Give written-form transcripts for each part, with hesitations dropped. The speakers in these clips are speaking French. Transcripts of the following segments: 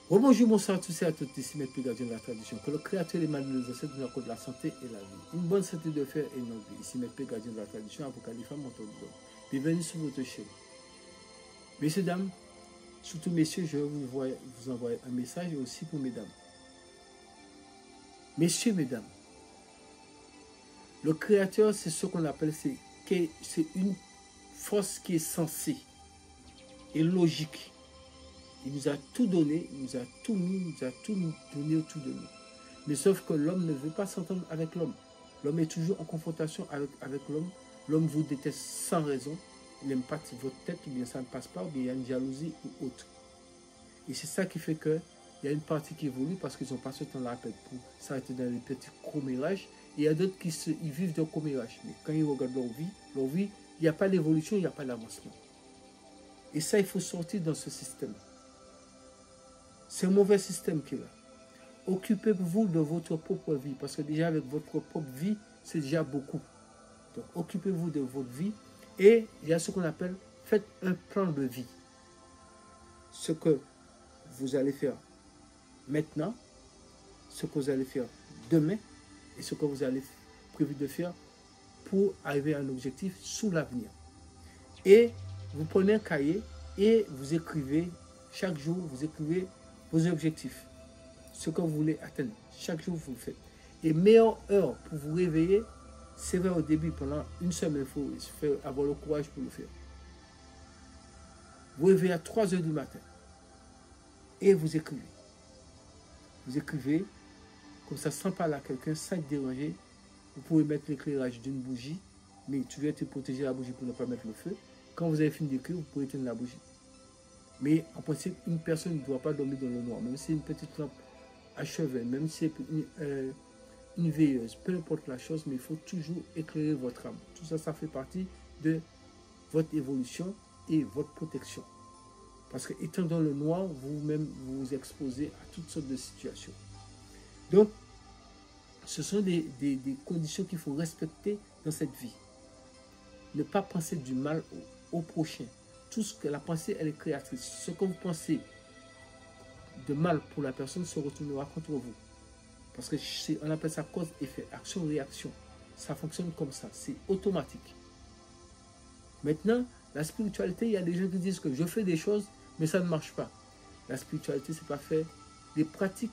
Rebonjour, bonsoir à tous et à toutes, ici Maître Gardien de la tradition. Que le Créateur et les des ancêtres nous accorde la santé et la vie. Une bonne santé de fer et non vie. Ici Maître Gardien de la tradition, avocat des femmes, mentor de l'homme. Bienvenue sur votre chaîne. Messieurs, dames, surtout messieurs, je vais vous envoyer un message aussi pour mesdames. Messieurs, mesdames, le Créateur, c'est ce qu'on appelle, c'est une force qui est sensée et logique. Il nous a tout donné, il nous a tout mis, il nous a tout donné autour de nous. Mais sauf que l'homme ne veut pas s'entendre avec l'homme. L'homme est toujours en confrontation avec l'homme. L'homme vous déteste sans raison. Il n'aime pas votre tête, ou bien ça ne passe pas, ou bien il y a une jalousie ou autre. Et c'est ça qui fait qu'il y a une partie qui évolue parce qu'ils n'ont pas ce temps-là pour s'arrêter dans les petits commérages. Et il y a d'autres qui ils vivent dans le commérage. Mais quand ils regardent leur vie, il n'y a pas d'évolution, il n'y a pas d'avancement. Et ça, il faut sortir dans ce système. C'est un mauvais système qui est là. Occupez-vous de votre propre vie, parce que déjà avec votre propre vie, c'est déjà beaucoup. Donc occupez-vous de votre vie et il y a ce qu'on appelle, faites un plan de vie. Ce que vous allez faire maintenant, ce que vous allez faire demain et ce que vous allez prévu de faire pour arriver à un objectif sous l'avenir. Et vous prenez un cahier et vous écrivez, chaque jour, vous écrivez vos objectifs, ce que vous voulez atteindre. Chaque jour, vous le faites. Et meilleure heure pour vous réveiller, c'est vers au début, pendant une semaine, il faut avoir le courage pour le faire. Vous réveillez à 3 heures du matin et vous écrivez. Vous écrivez, comme ça, sans parler à quelqu'un, sans être dérangé. Vous pouvez mettre l'éclairage d'une bougie, mais tu dois te protéger la bougie pour ne pas mettre le feu. Quand vous avez fini d'écrire, vous pouvez éteindre la bougie. Mais en principe, une personne ne doit pas dormir dans le noir, même si c'est une petite lampe à chevet, même si c'est une veilleuse, peu importe la chose, mais il faut toujours éclairer votre âme. Tout ça, ça fait partie de votre évolution et votre protection. Parce que étant dans le noir, vous-même vous exposez à toutes sortes de situations. Donc, ce sont des conditions qu'il faut respecter dans cette vie. Ne pas penser du mal au prochain. Tout ce que la pensée, elle est créatrice. Ce que vous pensez de mal pour la personne se retournera contre vous. Parce que on appelle ça cause-effet, action-réaction. Ça fonctionne comme ça, c'est automatique. Maintenant, la spiritualité, il y a des gens qui disent que je fais des choses, mais ça ne marche pas. La spiritualité, c'est pas fait. Les pratiques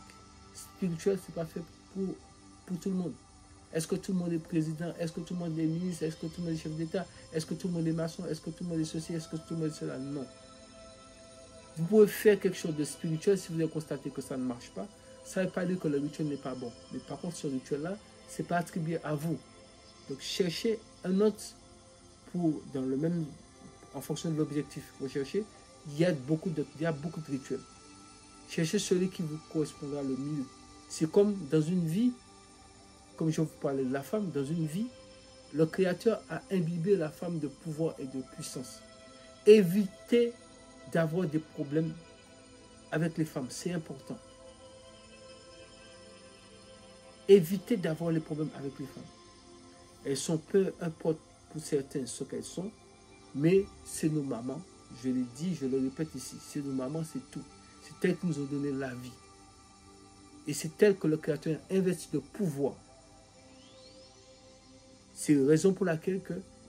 spirituelles, c'est pas fait pour tout le monde. Est-ce que tout le monde est président? Est-ce que tout le monde est ministre? Est-ce que tout le monde est chef d'État? Est-ce que tout le monde est maçon? Est-ce que tout le monde est ceci? Est-ce que tout le monde est cela? Non. Vous pouvez faire quelque chose de spirituel si vous avez constaté que ça ne marche pas. Ça ne veut pas dire que le rituel n'est pas bon. Mais par contre, ce rituel-là, ce n'est pas attribué à vous. Donc, cherchez un autre en fonction de l'objectif que vous cherchez. Il y a beaucoup de rituels. Cherchez celui qui vous correspondra le mieux. C'est comme dans une vie. Comme je vous parlais de la femme, dans une vie, le Créateur a imbibé la femme de pouvoir et de puissance. Évitez d'avoir des problèmes avec les femmes, c'est important. Évitez d'avoir les problèmes avec les femmes. Elles sont peu importe pour certains ce qu'elles sont, mais c'est nos mamans, je l'ai dit, je le répète ici, c'est nos mamans, c'est tout. C'est elles qui nous ont donné la vie. Et c'est elles que le Créateur a investi de pouvoir. C'est la raison pour laquelle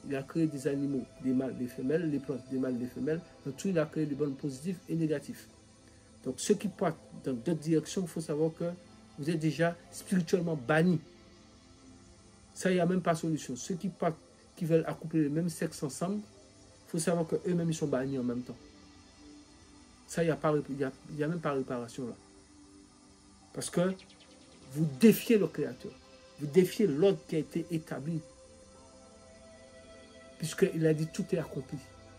il a créé des animaux, des mâles, des femelles, les plantes, des mâles, des femelles. Donc tout, il a créé des bonnes positifs et négatifs. Donc ceux qui partent dans d'autres directions, il faut savoir que vous êtes déjà spirituellement bannis. Ça, il n'y a même pas de solution. Ceux qui partent, qui veulent accoupler les mêmes sexes ensemble, il faut savoir qu'eux-mêmes, ils sont bannis en même temps. Ça, il n'y a même pas de réparation là. Parce que vous défiez le Créateur. Vous défiez l'ordre qui a été établi. Puisqu'il a dit tout est accompli.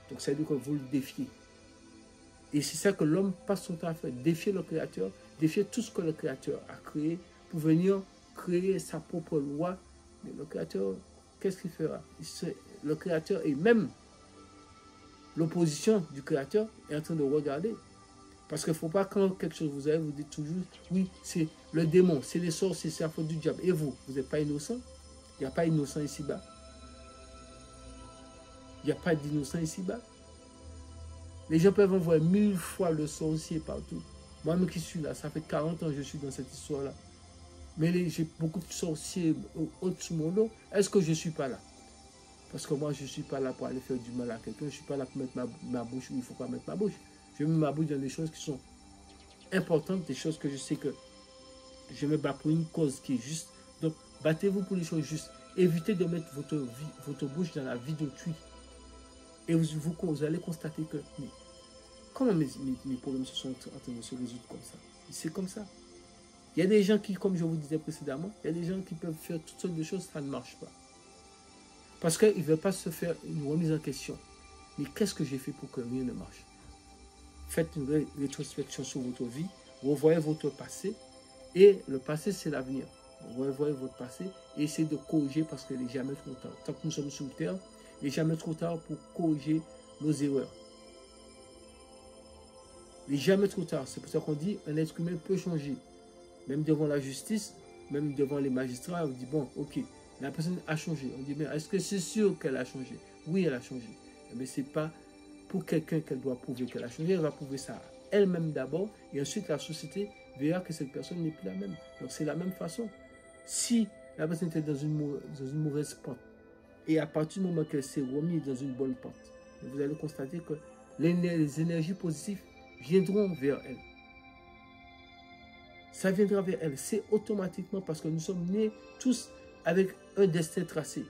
Donc ça veut dire que vous le défiez. Et c'est ça que l'homme passe son temps à faire. Défier le Créateur, défier tout ce que le Créateur a créé pour venir créer sa propre loi. Mais le Créateur, qu'est-ce qu'il fera? Le Créateur et même l'opposition du Créateur est en train de regarder. Parce qu'il ne faut pas, quand quelque chose vous arrive, vous dites toujours, oui, c'est le démon, c'est les sorciers, c'est la faute du diable. Et vous n'êtes pas innocent? Il n'y a pas innocent ici-bas. Il n'y a pas d'innocent ici-bas. Les gens peuvent envoyer 1000 fois le sorcier partout. Moi-même qui suis là, ça fait 40 ans que je suis dans cette histoire-là. Mais j'ai beaucoup de sorciers au-dessus de mon dos. Est-ce que je ne suis pas là? Parce que moi, je ne suis pas là pour aller faire du mal à quelqu'un. Je ne suis pas là pour mettre ma bouche où il ne faut pas mettre ma bouche. Je mets ma bouche dans des choses qui sont importantes, des choses que je sais que je me bats pour une cause qui est juste. Donc, battez-vous pour les choses justes. Évitez de mettre votre bouche dans la vie d'autrui. Et vous allez constater que comment mes problèmes se sont en train de se résoudre comme ça. C'est comme ça. Il y a des gens qui, comme je vous disais précédemment, il y a des gens qui peuvent faire toutes sortes de choses, ça ne marche pas. Parce qu'ils ne veulent pas se faire une remise en question. Mais qu'est-ce que j'ai fait pour que rien ne marche? Faites une rétrospection sur votre vie, revoyez votre passé, et le passé, c'est l'avenir. Revoyez votre passé et essayez de corriger parce qu'il n'est jamais trop tard. Tant que nous sommes sur Terre, il n'est jamais trop tard pour corriger nos erreurs. Il n'est jamais trop tard. C'est pour ça qu'on dit un être humain peut changer. Même devant la justice, même devant les magistrats, on dit bon, ok, la personne a changé. On dit bien, est-ce que c'est sûr qu'elle a changé? Oui, elle a changé. Mais ce n'est pas pour quelqu'un qu'elle doit prouver qu'elle a changé. Elle va prouver ça elle-même d'abord et ensuite la société verra que cette personne n'est plus la même. Donc c'est la même façon. Si la personne était dans une mauvaise pente et à partir du moment qu'elle s'est remise dans une bonne pente, vous allez constater que les énergies positives viendront vers elle. Ça viendra vers elle. C'est automatiquement parce que nous sommes nés tous avec un destin tracé.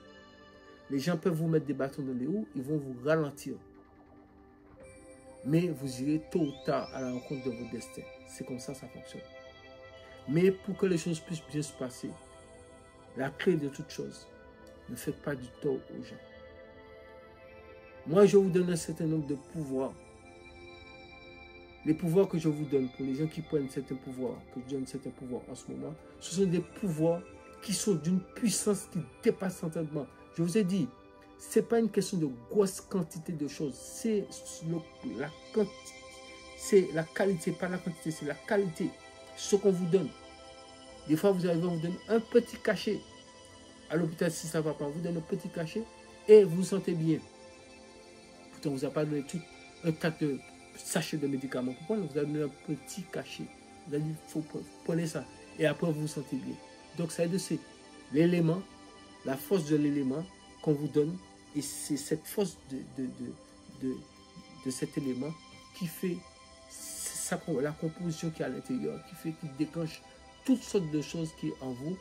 Les gens peuvent vous mettre des bâtons dans les roues, ils vont vous ralentir. Mais vous irez tôt ou tard à la rencontre de votre destin. C'est comme ça fonctionne. Mais pour que les choses puissent bien se passer, la clé de toute chose, ne faites pas du tort aux gens. Moi, je vous donne un certain nombre de pouvoirs. Les pouvoirs que je vous donne pour les gens qui prennent certains pouvoirs, que je donne certains pouvoirs en ce moment, ce sont des pouvoirs qui sont d'une puissance qui dépasse l'entendement. Je vous ai dit, ce n'est pas une question de grosse quantité de choses, c'est la qualité, pas la quantité, c'est la qualité, ce qu'on vous donne. Des fois, vous arrivez, on vous donne un petit cachet. À l'hôpital, si ça ne va pas, on vous donne un petit cachet et vous vous sentez bien. Pourtant, on ne vous a pas donné tout un tas de sachets de médicaments pour prendre, vous avez donné un petit cachet. Vous avez dit, il faut prendre ça. Et après, vous vous sentez bien. Donc, ça aide, c'est l'élément, la force de l'élément qu'on vous donne. Et c'est cette force de cet élément qui fait la composition qui est à l'intérieur, qui déclenche toutes sortes de choses qui sont en vous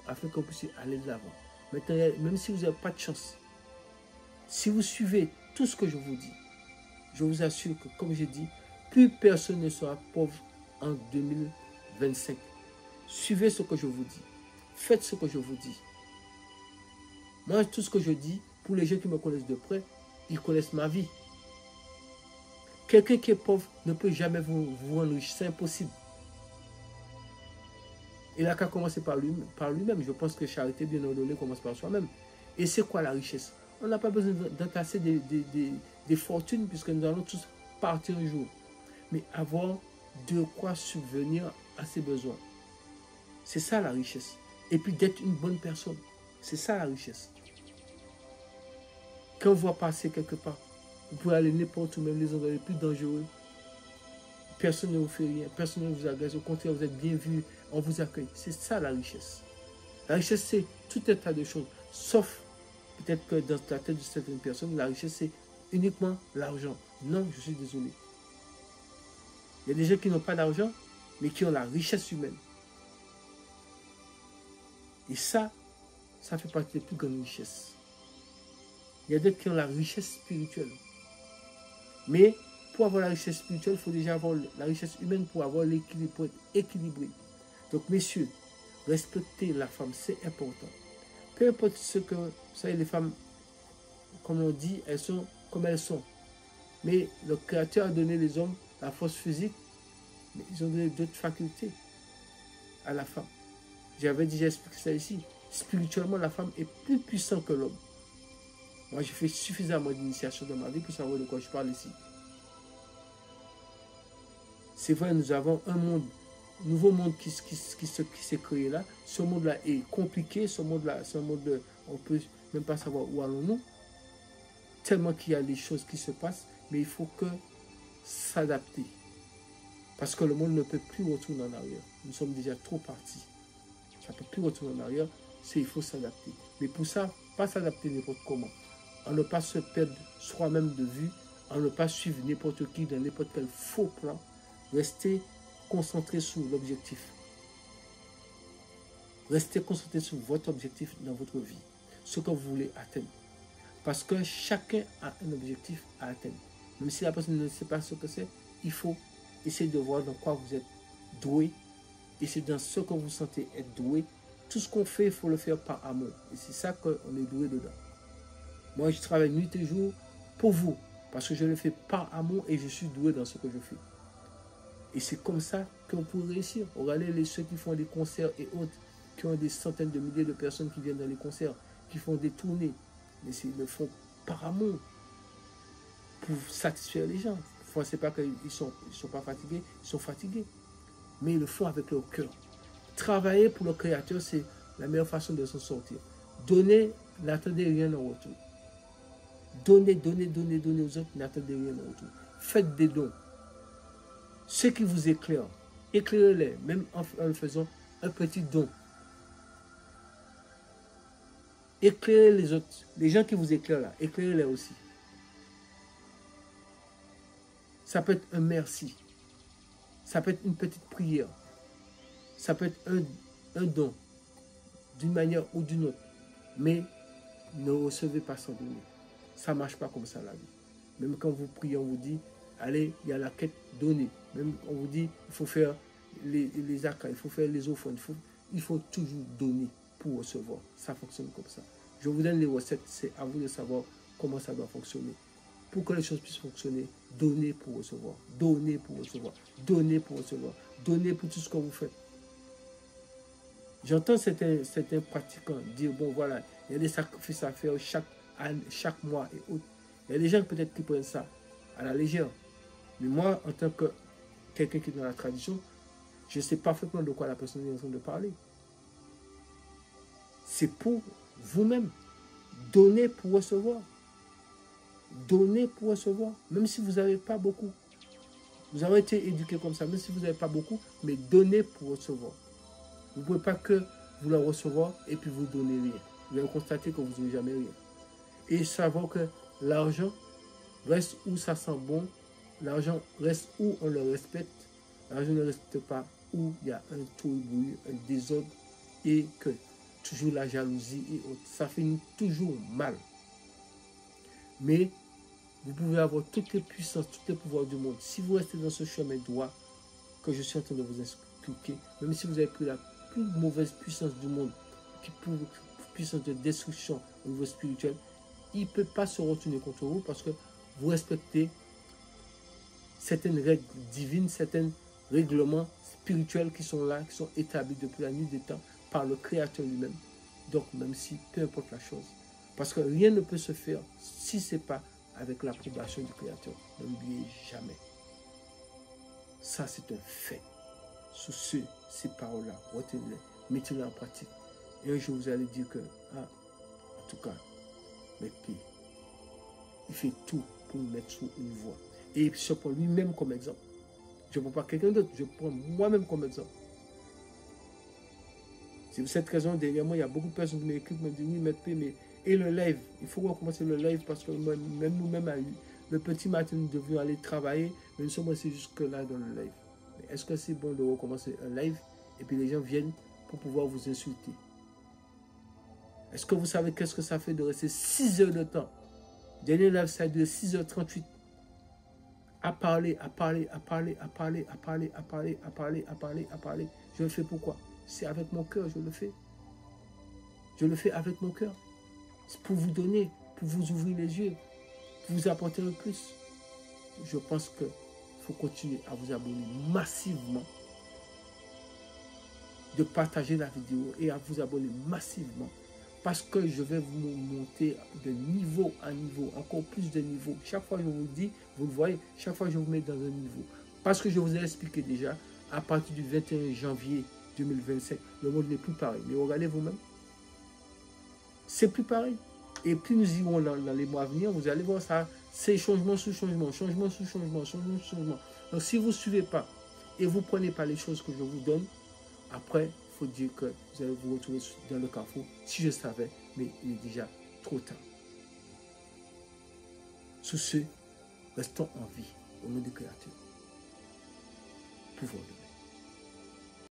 afin que vous puissiez aller de l'avant. Maintenant, même si vous n'avez pas de chance, si vous suivez tout ce que je vous dis, je vous assure que, comme j'ai dit, plus personne ne sera pauvre en 2025. Suivez ce que je vous dis. Faites ce que je vous dis. Moi, tout ce que je dis, pour les gens qui me connaissent de près, ils connaissent ma vie. Quelqu'un qui est pauvre ne peut jamais vous rendre riche. C'est impossible. Il n'a qu'à commencer par lui-même. Je pense que charité bien ordonnée commence par soi-même. Et c'est quoi la richesse? On n'a pas besoin d'entasser des fortunes puisque nous allons tous partir un jour. Mais avoir de quoi subvenir à ses besoins. C'est ça la richesse. Et puis d'être une bonne personne. C'est ça la richesse. Quand on voit passer quelque part, vous pouvez aller n'importe où, même les endroits les plus dangereux. Personne ne vous fait rien, personne ne vous agresse. Au contraire, vous êtes bien vu, on vous accueille. C'est ça la richesse. La richesse, c'est tout un tas de choses. Sauf, peut-être que dans la tête de certaines personnes, la richesse, c'est uniquement l'argent. Non, je suis désolé. Il y a des gens qui n'ont pas d'argent, mais qui ont la richesse humaine. Et ça fait partie des plus grandes richesses. Il y a d'autres qui ont la richesse spirituelle. Mais pour avoir la richesse spirituelle, il faut déjà avoir la richesse humaine pour avoir l'équilibre, pour être équilibré. Donc, messieurs, respectez la femme, c'est important. Peu importe ce que, vous savez, les femmes, comme on dit, elles sont comme elles sont. Mais le Créateur a donné les hommes la force physique, mais ils ont donné d'autres facultés à la femme. J'avais déjà expliqué ça ici. Spirituellement, la femme est plus puissante que l'homme. Moi, j'ai fait suffisamment d'initiation dans ma vie pour savoir de quoi je parle ici. C'est vrai, nous avons un nouveau monde qui s'est créé là. Ce monde-là est compliqué. Ce monde-là, c'est un monde de, on ne peut même pas savoir où allons-nous. Tellement qu'il y a des choses qui se passent, mais il faut que s'adapter. Parce que le monde ne peut plus retourner en arrière. Nous sommes déjà trop partis. Ça ne peut plus retourner en arrière. Il faut s'adapter. Mais pour ça, pas s'adapter n'importe comment. En ne pas se perdre soi-même de vue, en ne pas suivre n'importe qui dans n'importe quel faux plan. Restez concentré sur l'objectif. Restez concentré sur votre objectif dans votre vie. Ce que vous voulez atteindre. Parce que chacun a un objectif à atteindre. Même si la personne ne sait pas ce que c'est, il faut essayer de voir dans quoi vous êtes doué. Et c'est dans ce que vous sentez être doué. Tout ce qu'on fait, il faut le faire par amour. Et c'est ça qu'on est doué dedans. Moi, je travaille nuit et jour pour vous. Parce que je le fais par amour et je suis doué dans ce que je fais. Et c'est comme ça que vous pouvez réussir. Regardez ceux qui font des concerts et autres, qui ont des centaines de milliers de personnes qui viennent dans les concerts, qui font des tournées. Mais ils le font par amour. Pour satisfaire les gens. Il ne faut pas qu'ils ne sont pas fatigués, ils sont fatigués. Mais ils le font avec leur cœur. Travailler pour le Créateur, c'est la meilleure façon de s'en sortir. Donnez, n'attendez rien en retour. Donnez aux autres, n'attendez rien en retour. Faites des dons. Ceux qui vous éclairent, éclairez-les, même en faisant un petit don. Éclairez les autres. Les gens qui vous éclairent là, éclairez-les aussi. Ça peut être un merci. Ça peut être une petite prière. Ça peut être un don. D'une manière ou d'une autre. Mais ne recevez pas sans donner. Ça ne marche pas comme ça la vie. Même quand vous priez, on vous dit, allez, il y a la quête, donnez. Même on vous dit, il faut faire les actes, il faut faire les offrandes. Il faut toujours donner pour recevoir. Ça fonctionne comme ça. Je vous donne les recettes, c'est à vous de savoir comment ça doit fonctionner. Pour que les choses puissent fonctionner, donnez pour recevoir. Donnez pour recevoir. Donnez pour recevoir. Donnez pour tout ce que vous faites. J'entends certains pratiquants dire, bon voilà, il y a des sacrifices à faire chaque mois et autres. Il y a des gens peut-être qui prennent ça à la légère. Mais moi, en tant que quelqu'un qui est dans la tradition, je sais parfaitement de quoi la personne est en train de parler. C'est pour vous-même. Donnez pour recevoir. Donnez pour recevoir. Même si vous n'avez pas beaucoup. Vous avez été éduqué comme ça, même si vous n'avez pas beaucoup, mais donnez pour recevoir. Vous ne pouvez pas que vous la recevoir et puis vous donnez rien. Vous allez constater que vous n'avez jamais rien. Et savoir que l'argent reste où ça sent bon. L'argent reste où on le respecte. L'argent ne reste pas où il y a un tourbillon, un désordre et que toujours la jalousie et autres. Ça finit toujours mal. Mais vous pouvez avoir toutes les puissances, tous les pouvoirs du monde. Si vous restez dans ce chemin droit que je suis en train de vous expliquer, même si vous avez pris la plus mauvaise puissance du monde, qui pour puissance de destruction au niveau spirituel, il ne peut pas se retourner contre vous parce que vous respectez certaines règles divines, certains règlements spirituels qui sont là, qui sont établis depuis la nuit des temps par le Créateur lui-même. Donc, même si, peu importe la chose, parce que rien ne peut se faire si ce n'est pas avec l'approbation du Créateur. N'oubliez jamais. Ça, c'est un fait. Sous ces paroles-là, retenez-les, mettez-les en pratique. Et un jour, vous allez dire que, en tout cas, mais puis, il fait tout pour nous mettre sur une voie. Et je prends lui-même comme exemple. Je ne prends pas quelqu'un d'autre, je prends moi-même comme exemple. C'est pour cette raison, derrière moi, il y a beaucoup de personnes qui m'écrivent, me disent, oui, mais et le live, il faut recommencer le live parce que même nous-mêmes, le petit matin, nous devions aller travailler, mais nous sommes restés jusque-là dans le live. Est-ce que c'est bon de recommencer un live et puis les gens viennent pour pouvoir vous insulter? Est-ce que vous savez qu'est-ce que ça fait de rester 6 heures de temps? Dernier live, ça a duré 6h38. À parler. Je le fais pourquoi? C'est avec mon cœur, je le fais. Je le fais avec mon cœur. C'est pour vous donner, pour vous ouvrir les yeux, pour vous apporter le plus. Je pense qu'il faut continuer à vous abonner massivement, de partager la vidéo et à vous abonner massivement. Parce que je vais vous monter de niveau en niveau, encore plus de niveaux. Chaque fois que je vous le dis, vous le voyez, chaque fois que je vous mets dans un niveau. Parce que je vous ai expliqué déjà, à partir du 21 janvier 2025, le monde n'est plus pareil. Mais regardez vous-même, c'est plus pareil. Et plus nous irons dans les mois à venir, vous allez voir ça, c'est changement sous changement, changement sous changement, changement sous changement. Donc si vous ne suivez pas et vous ne prenez pas les choses que je vous donne, après, il faut dire que vous allez vous retrouver dans le carrefour. Si je savais, mais il est déjà trop tard. Sous ce, restons en vie au nom du Créateur. Pour vous.